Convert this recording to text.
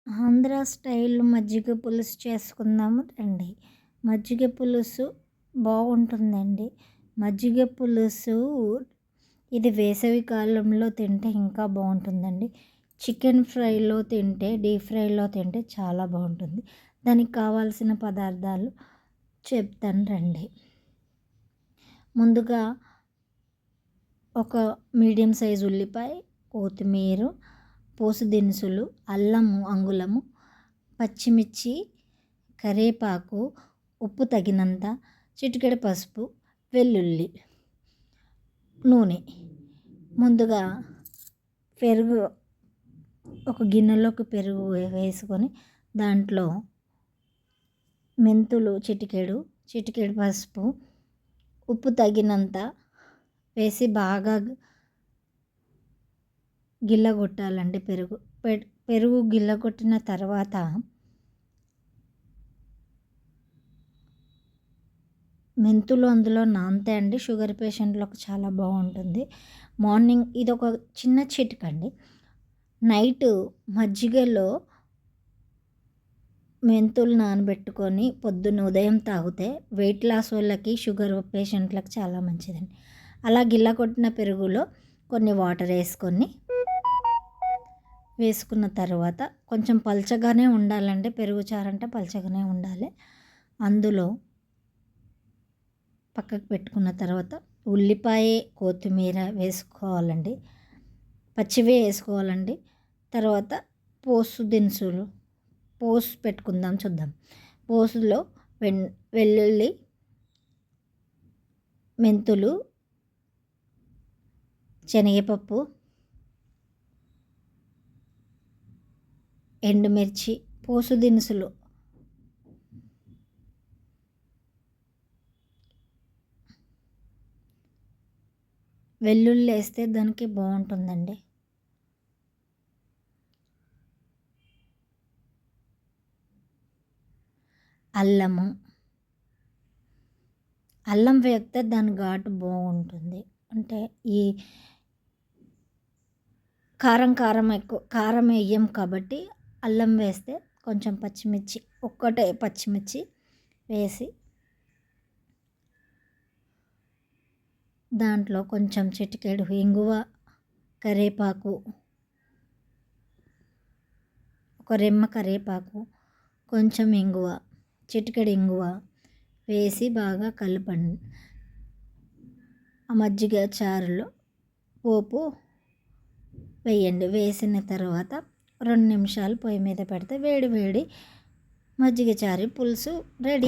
Andhra style మజ్జిగ పులుసు చేసుకుందాము రండి. మజ్జిగ పులుసు బాగుంటుందండి. మజ్జిగ పులుసు ఇది వేసవి కాలంలో తింటే ఇంకా బాగుంటుందండి. చికెన్ ఫ్రైలో తింటే, డీప్ ఫ్రైలో తింటే చాలా బాగుంటుంది. దానికి కావాల్సిన పదార్థాలు చెప్తాను రండి. ముందుగా ఒక మీడియం సైజు ఉల్లిపాయ, కొత్తిమీర, పోసు దినుసులు, అల్లము అంగుళము, పచ్చిమిర్చి, కరివేపాకు, ఉప్పు తగినంత, చిటికెడు పసుపు, వెల్లుల్లి, నూనె. ముందుగా పెరుగు, ఒక గిన్నెలోకి పెరుగు వేసుకొని దాంట్లో మెంతులు చిటికెడు పసుపు, ఉప్పు తగినంత వేసి బాగా గిల్లగొట్టాలండి. పెరుగు గిల్లగొట్టిన తర్వాత మెంతులు అందులో నానతాయండి. షుగర్ పేషెంట్లకు చాలా బాగుంటుంది. మార్నింగ్ ఇది ఒక చిన్న చిట్కండి. నైట్ మజ్జిగలో మెంతులు నానబెట్టుకొని పొద్దున్న ఉదయం తాగితే వెయిట్ లాస్ వాళ్ళకి, షుగర్ పేషెంట్లకు చాలా మంచిదండి. అలా గిల్లగొట్టిన పెరుగులో కొన్ని వాటర్ వేసుకున్న తర్వాత కొంచెం పల్చగానే ఉండాలండి. పెరుగు చారు అంటే పల్చగానే ఉండాలి. అందులో పక్కకు పెట్టుకున్న తర్వాత ఉల్లిపాయ, కొత్తిమీర వేసుకోవాలండి. పచ్చివే వేసుకోవాలండి. తర్వాత పోసు దినుసులు పెట్టుకుందాం చూద్దాం. పోసులో వెల్లుల్లి, మెంతులు, శనగపప్పు, ఎండుమిర్చి, పోసు దినుసులు, వెల్లుల్లి వేస్తే దానికి బాగుంటుందండి. అల్లం వేస్తే దాని ఘాటు బాగుంటుంది. అంటే ఈ కారం వేయం కాబట్టి అల్లం వేస్తే కొంచెం ఒక్కటే పచ్చిమిర్చి వేసి దాంట్లో కొంచెం చిటికెడు ఇంగువ, కరివేపాకు, ఒక రెమ్మ కరివేపాకు, కొంచెం ఇంగువ, చిటికెడు ఇంగువ వేసి బాగా కలపండి. ఆ మజ్జిగ చారులో పోపు వేయండి. వేసిన తర్వాత 2 నిమిషాలు పొయ్యి మీద పెడితే వేడి వేడి మజ్జిగ చారు పులుసు రెడీ.